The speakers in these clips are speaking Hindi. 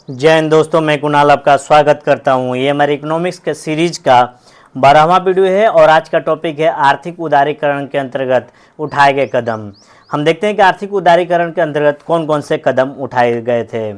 जय हिंद दोस्तों, मैं कुणाल आपका स्वागत करता हूं। ये हमारे इकोनॉमिक्स के सीरीज का 12वां वीडियो है और आज का टॉपिक है आर्थिक उदारीकरण के अंतर्गत उठाए गए कदम। हम देखते हैं कि आर्थिक उदारीकरण के अंतर्गत कौन कौन से कदम उठाए गए थे।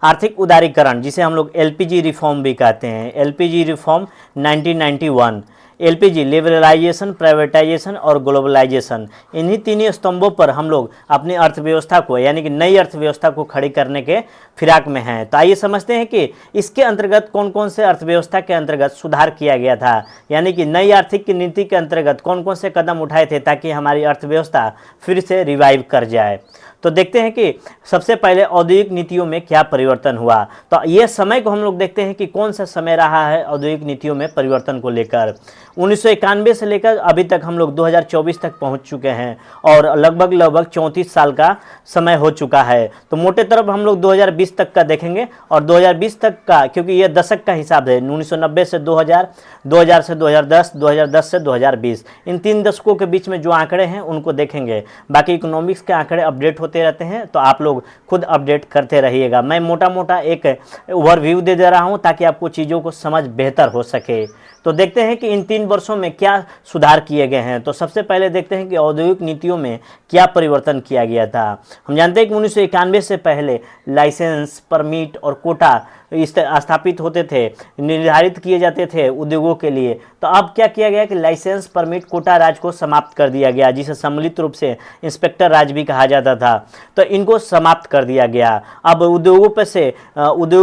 आर्थिक उदारीकरण, जिसे हम लोग एलपीजी रिफॉर्म भी कहते हैं, LPG reform 1991। LPG liberalisation, privatisation और ग्लोबलाइजेशन, इन्हीं तीनों स्तंभों पर हम लोग अपनी अर्थव्यवस्था को यानी कि नई अर्थव्यवस्था को खड़ी करने के फिराक में हैं। तो आइए समझते हैं कि इसके अंतर्गत कौन कौन से अर्थव्यवस्था के अंतर्गत सुधार किया गया था, यानी कि नई आर्थिक नीति के अंतर्गत कौन कौन से कदम उठाए थे ताकि हमारी अर्थव्यवस्था फिर से रिवाइव कर जाए। तो देखते हैं कि सबसे पहले औद्योगिक नीतियों में क्या परिवर्तन हुआ। तो ये समय को हम लोग देखते हैं कि कौन सा समय रहा है औद्योगिक नीतियों में परिवर्तन को लेकर। 1991 से लेकर अभी तक हम लोग 2024 तक पहुंच चुके हैं और लगभग 34 साल का समय हो चुका है। तो मोटे तरफ हम लोग 2020 तक का देखेंगे और 2020 तक का, क्योंकि ये दशक का हिसाब है, 1990 से 2000, 2000 से 2010, 2010 से 2020, इन 3 दशकों के बीच में जो आंकड़े हैं उनको देखेंगे। बाकी इकोनॉमिक्स के आंकड़े अपडेट होते रहते हैं, तो आप लोग खुद अपडेट करते रहिएगा। मैं मोटा मोटा एक ओवरव्यू दे रहा हूं ताकि आपको चीज़ों को समझ बेहतर हो सके। तो देखते हैं कि इन 3 वर्षों में क्या सुधार किए गए हैं। तो सबसे पहले देखते हैं कि औद्योगिक नीतियों में क्या परिवर्तन किया गया था। हम जानते हैं कि 1991 से पहले लाइसेंस, परमिट और कोटा स्थापित होते थे, निर्धारित किए जाते थे उद्योगों के लिए। तो अब क्या किया गया कि लाइसेंस, परमिट, कोटा राज को समाप्त कर दिया गया, जिसे सम्मिलित रूप से इंस्पेक्टर राज भी कहा जाता था। तो इनको समाप्त कर दिया गया। अब उद्योगों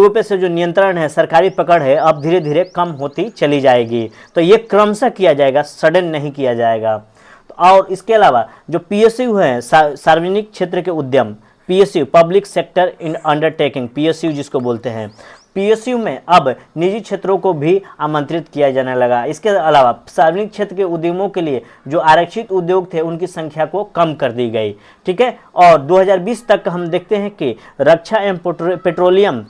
पे से जो नियंत्रण है, सरकारी पकड़ है, अब धीरे धीरे कम होती चली जाएगी। तो ये क्रमशः किया जाएगा, सडन नहीं किया जाएगा। और इसके अलावा जो पीएसयू है, सार्वजनिक क्षेत्र के उद्यम, PSU public sector in undertaking, PSU जिसको बोलते हैं, पीएसयू में अब निजी क्षेत्रों को भी आमंत्रित किया जाने लगा। इसके अलावा सार्वजनिक क्षेत्र के उद्यमों के लिए जो आरक्षित उद्योग थे उनकी संख्या को कम कर दी गई। ठीक है। और 2020 तक हम देखते हैं कि रक्षा एवं पेट्रोलियम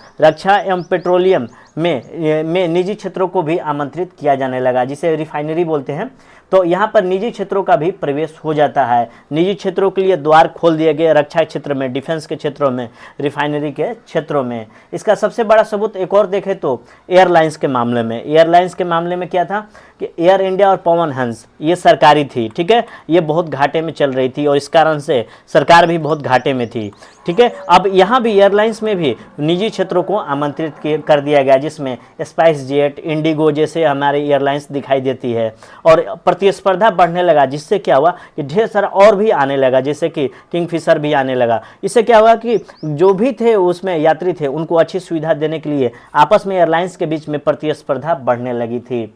में निजी क्षेत्रों को भी आमंत्रित किया जाने लगा, जिसे रिफाइनरी बोलते हैं। तो यहाँ पर निजी क्षेत्रों का भी प्रवेश हो जाता है। निजी क्षेत्रों के लिए द्वार खोल दिए गए, रक्षा क्षेत्र में, डिफेंस के क्षेत्रों में, रिफाइनरी के क्षेत्रों में। इसका सबसे बड़ा सबूत एक और देखें तो एयरलाइंस के मामले में। एयरलाइंस के मामले में क्या था कि एयर इंडिया और पवन हंस ये सरकारी थी। ठीक है। ये बहुत घाटे में चल रही थी और इस कारण से सरकार भी बहुत घाटे में थी। ठीक है। अब यहाँ भी एयरलाइंस में भी निजी क्षेत्रों को आमंत्रित कर दिया गया, जिसमें स्पाइस जेट, इंडिगो जैसे हमारी एयरलाइंस दिखाई देती है। और प्रतिस्पर्धा बढ़ने लगा, जिससे क्या हुआ कि ढेर सारा और भी आने लगा, जैसे कि किंगफिशर भी आने लगा। इससे क्या हुआ कि जो भी थे उसमें यात्री थे, उनको अच्छी सुविधा देने के लिए आपस में एयरलाइंस के बीच में प्रतिस्पर्धा बढ़ने लगी थी।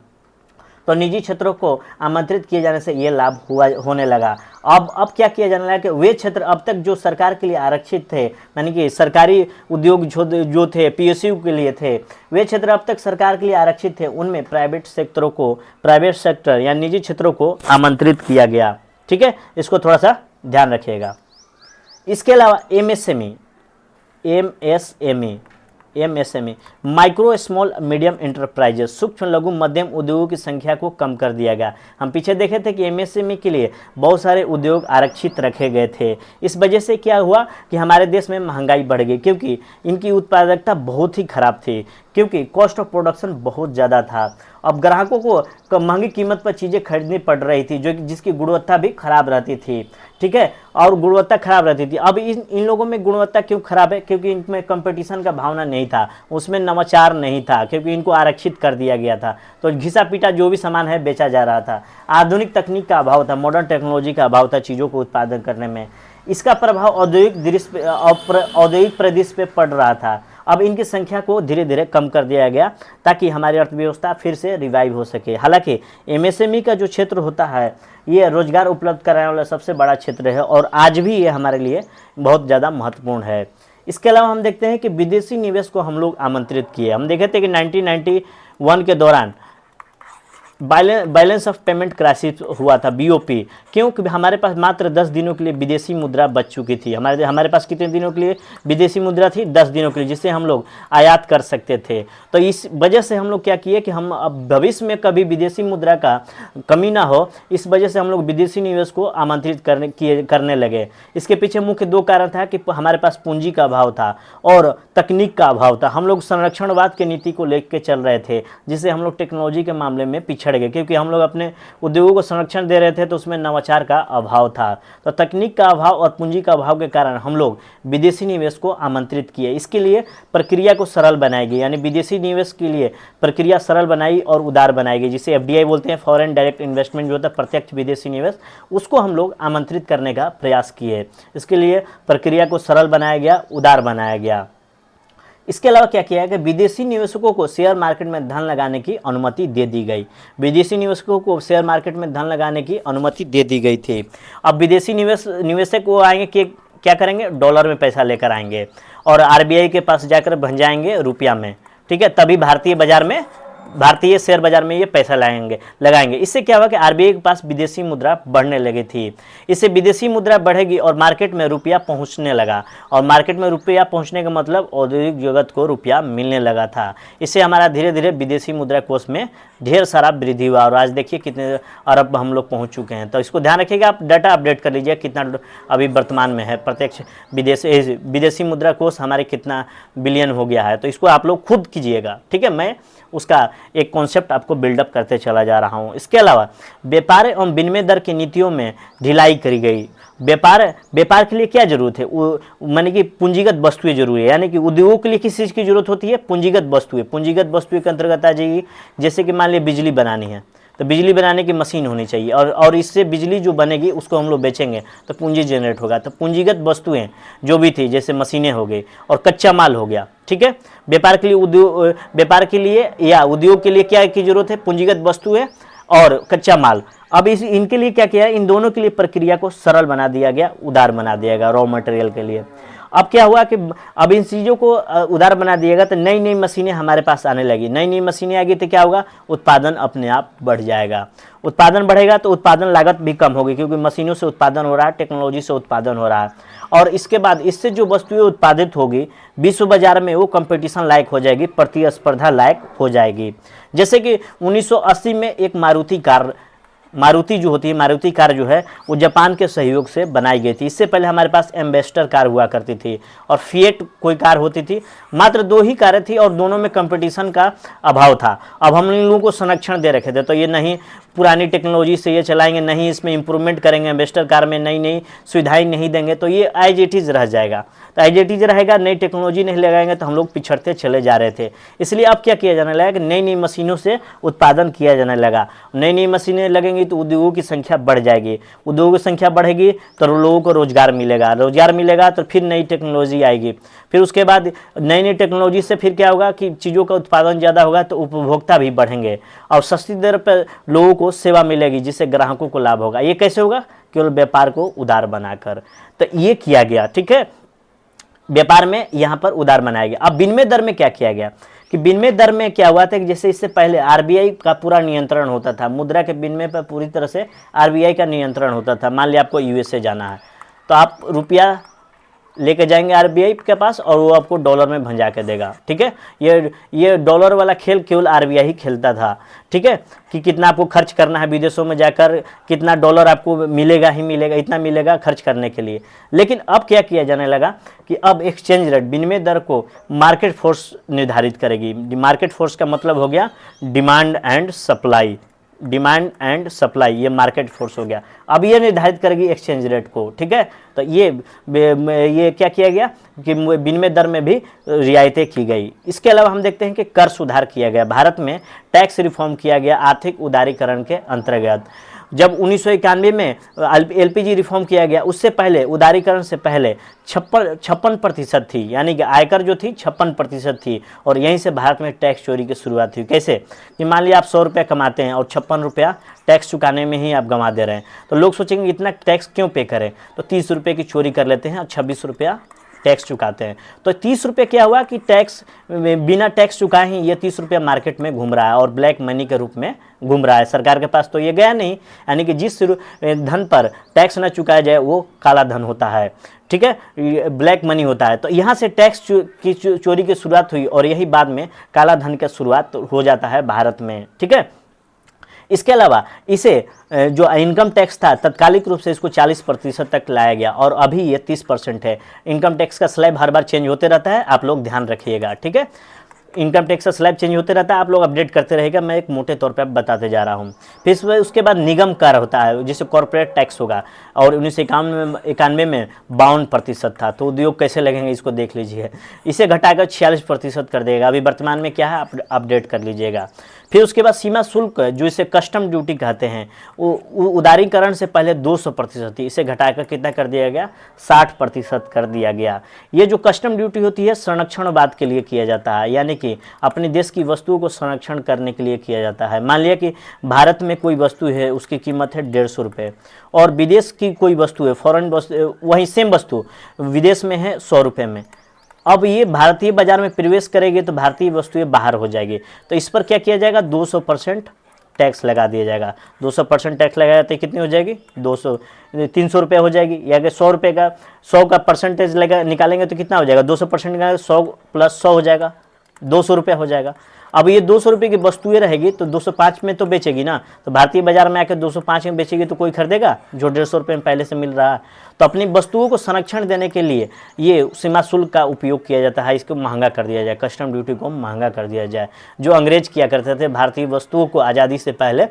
तो निजी क्षेत्रों को आमंत्रित किए जाने से ये लाभ होने लगा। अब क्या किया जाने लगा कि वे क्षेत्र अब तक जो सरकार के लिए आरक्षित थे, यानी कि सरकारी उद्योग जो थे पीएसयू के लिए थे, वे क्षेत्र अब तक सरकार के लिए आरक्षित थे, उनमें प्राइवेट सेक्टर या निजी क्षेत्रों को आमंत्रित किया गया। ठीक है। इसको थोड़ा सा ध्यान रखिएगा। इसके अलावा MSME micro small medium enterprises, सूक्ष्म लघु मध्यम उद्योगों की संख्या को कम कर दिया गया। हम पीछे देखे थे कि एमएसएमई के लिए बहुत सारे उद्योग आरक्षित रखे गए थे। इस वजह से क्या हुआ कि हमारे देश में महंगाई बढ़ गई, क्योंकि इनकी उत्पादकता बहुत ही खराब थी, क्योंकि कॉस्ट ऑफ प्रोडक्शन बहुत ज़्यादा था। अब ग्राहकों को महंगी कीमत पर चीज़ें खरीदनी पड़ रही थी, जिसकी गुणवत्ता भी खराब रहती थी। ठीक है। और गुणवत्ता खराब रहती थी। अब इन लोगों में गुणवत्ता क्यों खराब है? क्योंकि इनमें कंपटीशन का भावना नहीं था, उसमें नवाचार नहीं था, क्योंकि इनको आरक्षित कर दिया गया था। तो घिसा पीटा जो भी सामान है बेचा जा रहा था। आधुनिक तकनीक का अभाव था, मॉडर्न टेक्नोलॉजी का अभाव था चीज़ों को उत्पादन करने में। इसका प्रभाव औद्योगिक परिदृश्य पे पड़ रहा था। अब इनकी संख्या को धीरे धीरे कम कर दिया गया ताकि हमारी अर्थव्यवस्था फिर से रिवाइव हो सके। हालांकि एमएसएमई का जो क्षेत्र होता है, ये रोजगार उपलब्ध कराने वाला सबसे बड़ा क्षेत्र है और आज भी ये हमारे लिए बहुत ज़्यादा महत्वपूर्ण है। इसके अलावा हम देखते हैं कि विदेशी निवेश को हम लोग आमंत्रित किए। हम देखे थे कि 1991 के दौरान बैलेंस ऑफ पेमेंट क्राइसिस हुआ था, बीओपी। क्योंकि हमारे पास मात्र 10 दिनों के लिए विदेशी मुद्रा बच चुकी थी। हमारे पास कितने दिनों के लिए विदेशी मुद्रा थी? 10 दिनों के लिए, जिससे हम लोग आयात कर सकते थे। तो इस वजह से हम लोग क्या किए कि हम अब भविष्य में कभी विदेशी मुद्रा का कमी ना हो, इस वजह से हम लोग विदेशी निवेश को आमंत्रित करने लगे। इसके पीछे मुख्य 2 कारण था कि हमारे पास पूंजी का अभाव था और तकनीक का अभाव था। हम लोग संरक्षणवाद की नीति को लेकर चल रहे थे, जिससे हम लोग टेक्नोलॉजी के मामले में पिछड़ गए, क्योंकि हम लोग अपने उद्योगों को संरक्षण दे रहे थे तो उसमें नवाचार का अभाव था। तो तकनीक का अभाव और पूंजी का अभाव के कारण हम लोग विदेशी निवेश को आमंत्रित किए। इसके लिए प्रक्रिया को सरल बनाई गई, यानी विदेशी निवेश के लिए प्रक्रिया सरल बनाई और उदार बनाई गई, जिसे एफडीआई बोलते हैं, फॉरेन डायरेक्ट इन्वेस्टमेंट जो होता है प्रत्यक्ष विदेशी निवेश, उसको हम लोग आमंत्रित करने का प्रयास किए। इसके लिए प्रक्रिया को सरल बनाया गया, उदार बनाया गया। इसके अलावा क्या किया है कि विदेशी निवेशकों को शेयर मार्केट में धन लगाने की अनुमति दे दी गई। विदेशी निवेशकों को शेयर मार्केट में धन लगाने की अनुमति दे दी गई थी। अब विदेशी निवेशक वो आएंगे कि क्या करेंगे? डॉलर में पैसा लेकर आएंगे और आरबीआई के पास जाकर भंज जाएंगे रुपया में, ठीक है। तभी भारतीय शेयर बाजार में ये पैसा लगाएंगे। इससे क्या हुआ कि आरबीआई के पास विदेशी मुद्रा बढ़ने लगी थी। इससे विदेशी मुद्रा बढ़ेगी और मार्केट में रुपया पहुंचने लगा, और मार्केट में रुपया पहुंचने का मतलब औद्योगिक जगत को रुपया मिलने लगा था। इससे हमारा धीरे धीरे विदेशी मुद्रा कोष में ढेर सारा वृद्धि हुआ, और आज देखिए कितने अरब हम लोग पहुँच चुके हैं। तो इसको ध्यान रखिएगा, आप डाटा अपडेट कर लीजिए कितना अभी वर्तमान में है प्रत्यक्ष विदेशी मुद्रा कोष हमारे कितना बिलियन हो गया है। तो इसको आप लोग खुद कीजिएगा, ठीक है। मैं उसका एक कॉन्सेप्ट आपको बिल्डअप करते चला जा रहा हूँ। इसके अलावा व्यापार एवं विनिमय दर की नीतियों में ढिलाई करी गई। व्यापार के लिए क्या जरूरत है? माने कि पूंजीगत वस्तुएं जरूरी है, यानी कि उद्योगों के लिए किस चीज़ की जरूरत होती है? पूंजीगत वस्तुएं के अंतर्गत आ जाएगी। जैसे कि मान लिया बिजली बनानी है तो बिजली बनाने की मशीन होनी चाहिए, और इससे बिजली जो बनेगी उसको हम लोग बेचेंगे तो पूंजी जनरेट होगा। तो पूंजीगत वस्तुएं जो भी थी, जैसे मशीनें हो गई और कच्चा माल हो गया, ठीक है। व्यापार के लिए या उद्योग के लिए क्या की जरूरत है? पूंजीगत वस्तुएं और कच्चा माल। अब इनके लिए क्या किया? इन दोनों के लिए प्रक्रिया को सरल बना दिया गया, उदार बना दिया गया। रॉ मटेरियल के लिए अब क्या हुआ कि अब इन चीज़ों को उदार बना दिएगा तो नई नई मशीनें हमारे पास आने लगी। नई मशीनें आ गई तो क्या होगा? उत्पादन अपने आप बढ़ जाएगा। उत्पादन बढ़ेगा तो उत्पादन लागत भी कम होगी, क्योंकि मशीनों से उत्पादन हो रहा है, टेक्नोलॉजी से उत्पादन हो रहा है। और इसके बाद इससे जो वस्तुएं उत्पादित होगी विश्व बाजार में वो कंपटीशन लायक हो जाएगी, प्रतिस्पर्धा लायक हो जाएगी। जैसे कि 1980 में एक मारुति जो होती है, मारुति कार जो है वो जापान के सहयोग से बनाई गई थी। इससे पहले हमारे पास एम्बेसडर कार हुआ करती थी और फिएट कोई कार होती थी। मात्र 2 ही कारें थी और दोनों में कंपटीशन का अभाव था। अब हम इन लोगों को संरक्षण दे रखे थे, तो ये नहीं पुरानी टेक्नोलॉजी से ये चलाएंगे, नहीं इसमें इंप्रूवमेंट करेंगे, एम्बेसडर कार में नई सुविधाएं नहीं देंगे, तो ये एज इट इज रह जाएगा। तो एज इट इज रहेगा, नई टेक्नोलॉजी नहीं लगाएंगे तो हम लोग पिछड़ते चले जा रहे थे। इसलिए अब क्या किया जाने लगा कि नई मशीनों से उत्पादन किया जाने लगा। नई मशीनें लगेंगी तो उद्योगों की संख्या बढ़ जाएगी। उद्योगों की संख्या बढ़ेगी तो लोगों को रोजगार मिलेगा तो फिर नई टेक्नोलॉजी आएगी। फिर उसके बाद नई टेक्नोलॉजी से फिर क्या होगा कि चीज़ों का उत्पादन ज़्यादा होगा तो उपभोक्ता भी बढ़ेंगे और सस्ती दर पर लोगों को सेवा मिलेगी, जिससे ग्राहकों को लाभ होगा। ये कैसे होगा? केवल व्यापार को उदार बनाकर। तो ये किया गया, ठीक है। व्यापार में यहाँ पर उदार बनाया गया। अब विनिमय दर में क्या किया गया कि विनिमय दर में क्या हुआ था कि जैसे इससे पहले आरबीआई का पूरा नियंत्रण होता था, मुद्रा के विनिमय पर पूरी तरह से आरबीआई का नियंत्रण होता था। मान लिया आपको यूएसए जाना है तो आप रुपया लेके जाएंगे आरबीआई के पास और वो आपको डॉलर में भंजा के देगा, ठीक है। ये डॉलर वाला खेल केवल आरबीआई ही खेलता था, ठीक है, कि कितना आपको खर्च करना है विदेशों में जाकर, कितना डॉलर आपको मिलेगा ही मिलेगा, इतना मिलेगा खर्च करने के लिए। लेकिन अब क्या किया जाने लगा कि अब एक्सचेंज रेट, विनिमय दर को मार्केट फोर्स निर्धारित करेगी। मार्केट फोर्स का मतलब हो गया डिमांड एंड सप्लाई। ये मार्केट फोर्स हो गया। अब ये निर्धारित करेगी एक्सचेंज रेट को, ठीक है। तो ये क्या किया गया कि विनिमय दर में भी रियायतें की गई। इसके अलावा हम देखते हैं कि कर सुधार किया गया। भारत में टैक्स रिफॉर्म किया गया आर्थिक उदारीकरण के अंतर्गत। जब 1991 में एलपीजी रिफॉर्म किया गया, उससे पहले उदारीकरण से पहले 56% थी, यानी कि आयकर जो थी 56% थी। और यहीं से भारत में टैक्स चोरी की शुरुआत हुई। कैसे कि मान लिया आप 100 रुपये कमाते हैं और 56 रुपया टैक्स चुकाने में ही आप गंवा दे रहे हैं, तो लोग सोचेंगे इतना टैक्स क्यों पे करें, तो 30 रुपये की चोरी कर लेते हैं और 26 रुपया टैक्स चुकाते हैं। तो 30 रुपये क्या हुआ कि टैक्स बिना टैक्स चुकाए ही ये 30 रुपये मार्केट में घूम रहा है और ब्लैक मनी के रूप में घूम रहा है। सरकार के पास तो ये गया नहीं, यानी कि जिस धन पर टैक्स न चुकाया जाए वो काला धन होता है, ठीक है, ब्लैक मनी होता है। तो यहाँ से टैक्स की चोरी की शुरुआत हुई और यही बाद में काला धन का शुरुआत हो जाता है भारत में, ठीक है। इसके अलावा इसे जो इनकम टैक्स था तत्कालिक रूप से इसको 40% तक लाया गया और अभी ये 30% है। इनकम टैक्स का स्लैब हर बार चेंज होते रहता है, आप लोग ध्यान रखिएगा, ठीक है। इनकम टैक्स का स्लैब चेंज होते रहता है, आप लोग अपडेट करते रहेगा, मैं एक मोटे तौर पे बताते जा रहा हूँ। फिर उसके बाद निगम कर होता है जिसे कॉर्पोरेट टैक्स होगा और 1991 में 52% था। तो उद्योग कैसे लगेंगे इसको देख लीजिए, इसे घटाकर 46% कर देगा। अभी वर्तमान में क्या है आप अपडेट कर लीजिएगा। फिर उसके बाद सीमा शुल्क जो इसे कस्टम ड्यूटी कहते हैं, वो उदारीकरण से पहले 200% थी, इसे घटाकर कितना कर दिया गया, 60% कर दिया गया। ये जो कस्टम ड्यूटी होती है संरक्षणवाद के लिए किया जाता है, यानी कि अपने देश की वस्तुओं को संरक्षण करने के लिए किया जाता है। मान लिया कि भारत में कोई वस्तु है, उसकी कीमत है 150 रुपये और विदेश की कोई वस्तु है, फॉरेन वस्तु, वही सेम वस्तु विदेश में है 100 रुपये में। अब ये भारतीय बाजार में प्रवेश करेगी तो भारतीय वस्तुएं बाहर हो जाएगी, तो इस पर क्या किया जाएगा, 200% टैक्स लगा दिया जाएगा। 200% टैक्स लगाया तो कितनी हो जाएगी, 300 रुपये हो जाएगी। या अगर 100 रुपये का 100 का परसेंटेज लगा निकालेंगे तो कितना हो जाएगा, 200% का 100 + 100 हो जाएगा, 200 रुपये हो जाएगा। अब ये 200 रुपये की वस्तुएं रहेगी तो 205 में तो बेचेगी ना, तो भारतीय बाजार में आकर 205 में बेचेगी तो कोई खरीदेगा जो 150 रुपये में पहले से मिल रहा है। तो अपनी वस्तुओं को संरक्षण देने के लिए ये सीमा शुल्क का उपयोग किया जाता है, इसको महंगा कर दिया जाए, कस्टम ड्यूटी को महंगा कर दिया जाए। जो अंग्रेज किया करते थे भारतीय वस्तुओं को आज़ादी से पहले,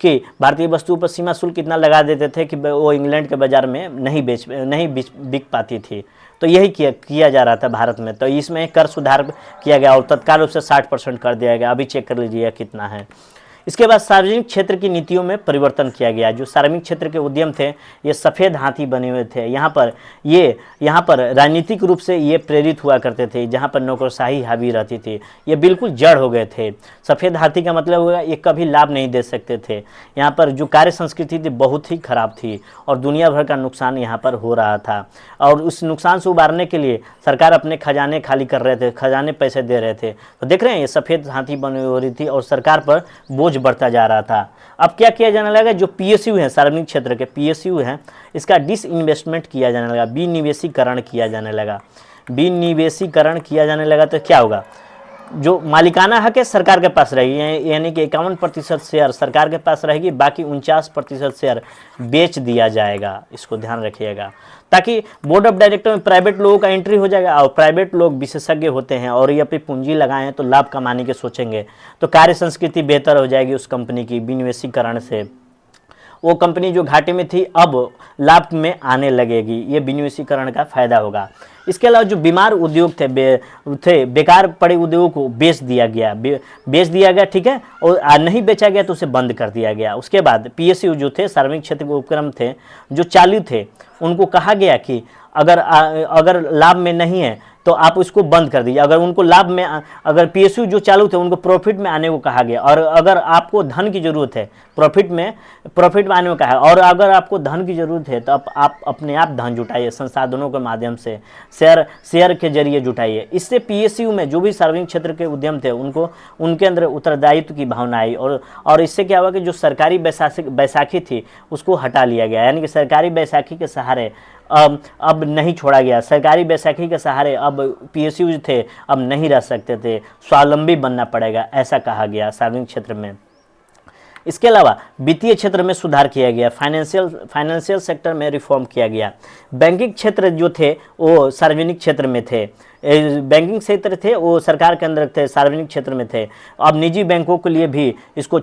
कि भारतीय वस्तुओं पर सीमा शुल्क इतना लगा देते थे कि वो इंग्लैंड के बाज़ार में नहीं बिक पाती थी। तो यही किया जा रहा था भारत में। तो इसमें कर सुधार किया गया और तत्काल रूप से 60% कर दिया गया। अभी चेक कर लीजिए कितना है। इसके बाद सार्वजनिक क्षेत्र की नीतियों में परिवर्तन किया गया। जो सार्वजनिक क्षेत्र के उद्यम थे ये सफ़ेद हाथी बने हुए थे। यहाँ पर राजनीतिक रूप से ये प्रेरित हुआ करते थे, जहाँ पर नौकरशाही हावी रहती थी। ये बिल्कुल जड़ हो गए थे। सफ़ेद हाथी का मतलब होगा ये कभी लाभ नहीं दे सकते थे। यहाँ पर जो कार्य संस्कृति थी बहुत ही खराब थी और दुनिया भर का नुकसान यहाँ पर हो रहा था। और उस नुकसान से उबारने के लिए सरकार अपने खजाने खाली कर रहे थे, खजाने पैसे दे रहे थे। तो देख रहे हैं ये सफ़ेद हाथी बनी हो रही थी और सरकार पर बोझ बढ़ता जा रहा था। अब क्या किया जाने लगा, जो पीएसयू है, सार्वजनिक क्षेत्र के पीएसयू हैं, इसका डिसइन्वेस्टमेंट किया जाने लगा, विनिवेशीकरण किया जाने लगा। विनिवेशीकरण किया जाने लगा तो क्या होगा, जो मालिकाना हक है सरकार के पास रहेगी, यानी कि 51% शेयर सरकार के पास रहेगी, बाकी 49% शेयर बेच दिया जाएगा। इसको ध्यान रखिएगा, ताकि बोर्ड ऑफ डायरेक्टर में प्राइवेट लोगों का एंट्री हो जाएगा और प्राइवेट लोग विशेषज्ञ होते हैं और ये अपनी पूंजी लगाएं तो लाभ कमाने के सोचेंगे, तो कार्य संस्कृति बेहतर हो जाएगी उस कंपनी की विनिवेशीकरण से। वो कंपनी जो घाटे में थी अब लाभ में आने लगेगी, ये विनिवेशीकरण का फायदा होगा। इसके अलावा जो बीमार उद्योग थे बेकार पड़े उद्योगों को बेच दिया गया, ठीक है, और नहीं बेचा गया तो उसे बंद कर दिया गया। उसके बाद पीएसयू जो थे, सार्वजनिक क्षेत्र के उपक्रम थे जो चालू थे, उनको कहा गया कि अगर लाभ में नहीं है तो आप उसको बंद कर दीजिए। अगर उनको लाभ में, अगर पीएसयू जो चालू थे उनको प्रॉफिट में आने को कहा गया, और अगर आपको धन की ज़रूरत है प्रॉफिट में आने को कहा है, और अगर आपको धन की ज़रूरत है तो आप अपने आप धन जुटाइए, संसाधनों के माध्यम से शेयर के जरिए जुटाइए। इससे पीएसयू में जो भी सार्वजनिक क्षेत्र के उद्यम थे उनके अंदर उत्तरदायित्व की भावना आई और इससे क्या हुआ कि जो सरकारी बैसाखी थी उसको हटा लिया गया, यानी कि सरकारी बैसाखी के सहारे अब नहीं छोड़ा गया। सरकारी बैसाखी के सहारे अब पीएसयू थे अब नहीं रह सकते थे, स्वावलंबी बनना पड़ेगा, ऐसा कहा गया सार्वजनिक क्षेत्र में। इसके अलावा वित्तीय क्षेत्र में सुधार किया गया, फाइनेंशियल सेक्टर में रिफॉर्म किया गया। बैंकिंग क्षेत्र जो थे वो सार्वजनिक क्षेत्र में थे, बैंकिंग क्षेत्र थे वो सरकार के अंदर थे, सार्वजनिक क्षेत्र में थे। अब निजी बैंकों के लिए भी इसको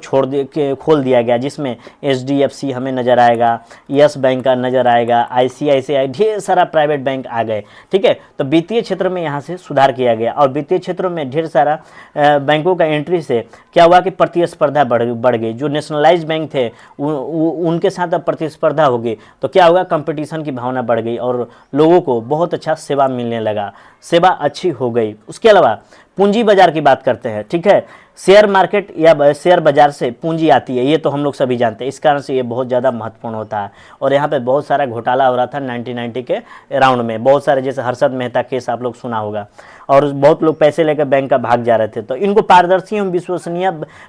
खोल दिया गया, जिसमें एचडीएफसी हमें नज़र आएगा, यस बैंक का नज़र आएगा, आईसीआईसीआई, ढेर सारा प्राइवेट बैंक आ गए, ठीक है। तो वित्तीय क्षेत्र में यहाँ से सुधार किया गया और वित्तीय क्षेत्रों में ढेर सारा बैंकों का एंट्री से क्या हुआ कि प्रतिस्पर्धा बढ़ गई। जो नेशनलाइज बैंक थे उनके साथ अब प्रतिस्पर्धा होगी तो क्या होगा, कंपटीशन की भावना बढ़ गई और लोगों को बहुत अच्छा सेवा मिलने लगा। सेवा सेवा अच्छी हो गई। उसके अलावा पूंजी बाजार की बात करते हैं, ठीक है। शेयर मार्केट या शेयर बाजार से पूंजी आती है, ये तो हम लोग सभी जानते हैं। इस कारण से ये बहुत ज़्यादा महत्वपूर्ण होता है। और यहाँ पे बहुत सारा घोटाला हो रहा था 1990 के राउंड में, बहुत सारे, जैसे हर्षद मेहता केस आप लोग सुना होगा, और बहुत लोग पैसे लेकर बैंक का भाग जा रहे थे। तो इनको पारदर्शी एवं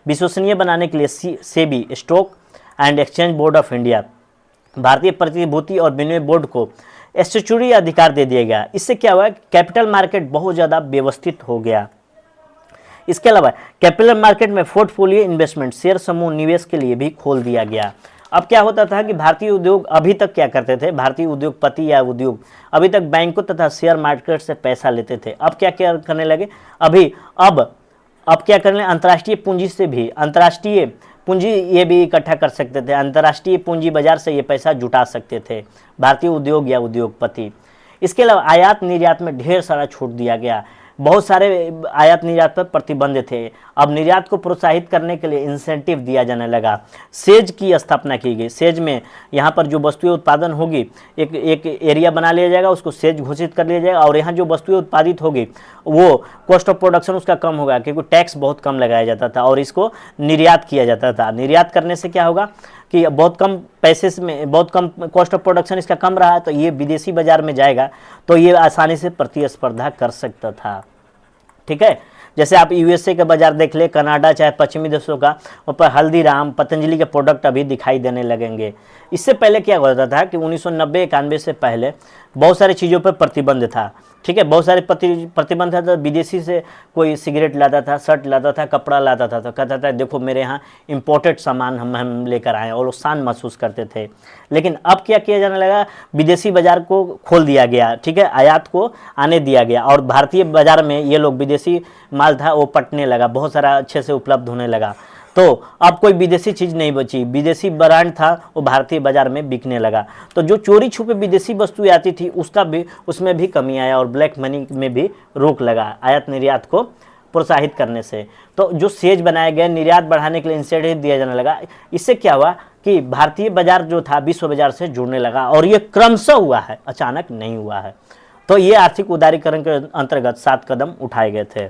विश्वसनीय बनाने के लिए SEBI, stock and exchange board of India, भारतीय प्रतिभूति और विनिमय बोर्ड को स्टैट्यूटरी अधिकार दे दिया गया। इससे क्या हुआ, कैपिटल मार्केट बहुत ज़्यादा व्यवस्थित हो गया। इसके अलावा कैपिटल मार्केट में पोर्टफोलियो इन्वेस्टमेंट, शेयर समूह निवेश के लिए भी खोल दिया गया। अब क्या होता था कि भारतीय उद्योग अभी तक क्या करते थे, भारतीय उद्योगपति या उद्योग अभी तक बैंकों तथा शेयर मार्केट से पैसा लेते थे। अब क्या क्या करने लगे, अब क्या करने, अंतर्राष्ट्रीय पूंजी से भी, अंतर्राष्ट्रीय पूंजी ये भी इकट्ठा कर सकते थे, अंतर्राष्ट्रीय पूंजी बाजार से ये पैसा जुटा सकते थे भारतीय उद्योग या उद्योगपति। इसके अलावा आयात निर्यात में ढेर सारा छूट दिया गया। बहुत सारे आयात निर्यात पर प्रतिबंध थे। अब निर्यात को प्रोत्साहित करने के लिए इंसेंटिव दिया जाने लगा। सेज की स्थापना की गई। सेज में यहाँ पर जो वस्तुएं उत्पादन होगी, एक एरिया बना लिया जाएगा, उसको सेज घोषित कर लिया जाएगा, और यहाँ जो वस्तुएं उत्पादित होगी वो कॉस्ट ऑफ प्रोडक्शन उसका कम होगा, क्योंकि टैक्स बहुत कम लगाया जाता था, और इसको निर्यात किया जाता था। निर्यात करने से क्या होगा कि बहुत कम पैसे में, बहुत कम कॉस्ट ऑफ प्रोडक्शन इसका कम रहा है, तो ये विदेशी बाजार में जाएगा तो ये आसानी से प्रतिस्पर्धा कर सकता था, ठीक है। जैसे आप यूएसए का बाजार देख ले, कनाडा, चाहे पश्चिमी देशों का, ऊपर हल्दीराम, पतंजलि के प्रोडक्ट अभी दिखाई देने लगेंगे। इससे पहले क्या होता था कि 1990-91 से पहले बहुत सारी चीज़ों पर प्रतिबंध था, ठीक है। बहुत सारे प्रतिबंध था। तो विदेशी से कोई सिगरेट लाता था, शर्ट लाता था, कपड़ा लाता था, तो कहता था देखो मेरे यहाँ इम्पोर्टेड सामान हम लेकर आए, और वो शान महसूस करते थे। लेकिन अब क्या किया जाने लगा, विदेशी बाजार को खोल दिया गया, ठीक है, आयात को आने दिया गया, और भारतीय बाजार में ये लोग विदेशी माल था वो पटने लगा, बहुत सारा अच्छे से उपलब्ध होने लगा। तो अब कोई विदेशी चीज़ नहीं बची, विदेशी ब्रांड था वो भारतीय बाजार में बिकने लगा। तो जो चोरी छुपे विदेशी वस्तुएं आती थी उसमें भी कमी आया, और ब्लैक मनी में भी रोक लगा आयात निर्यात को प्रोत्साहित करने से। तो जो सेज बनाया गया, निर्यात बढ़ाने के लिए इंसेंटिव दिया जाने लगा। इससे क्या हुआ कि भारतीय बाजार जो था विश्व बाजार से जुड़ने लगा, और ये क्रमशः हुआ है, अचानक नहीं हुआ है। तो ये आर्थिक उदारीकरण के अंतर्गत 7 कदम उठाए गए थे।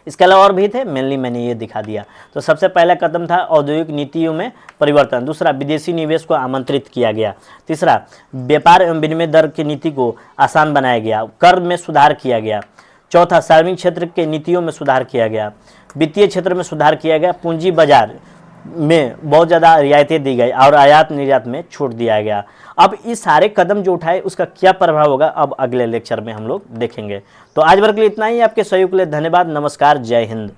इसके अलावा और भी थे, मेनली मैंने ये दिखा दिया। तो सबसे पहला कदम था औद्योगिक नीतियों में परिवर्तन। दूसरा, विदेशी निवेश को आमंत्रित किया गया। तीसरा, व्यापार एवं विनिमय दर की नीति को आसान बनाया गया। कर में सुधार किया गया। चौथा, सार्वजनिक क्षेत्र के नीतियों में सुधार किया गया। वित्तीय क्षेत्र में सुधार किया गया। पूंजी बाजार में बहुत ज़्यादा रियायतें दी गई, और आयात निर्यात में छूट दिया गया। अब इस सारे कदम जो उठाए उसका क्या प्रभाव होगा, अब अगले लेक्चर में हम लोग देखेंगे। तो आज भर के लिए इतना ही। आपके सहयोग के लिए धन्यवाद। नमस्कार, जय हिंद।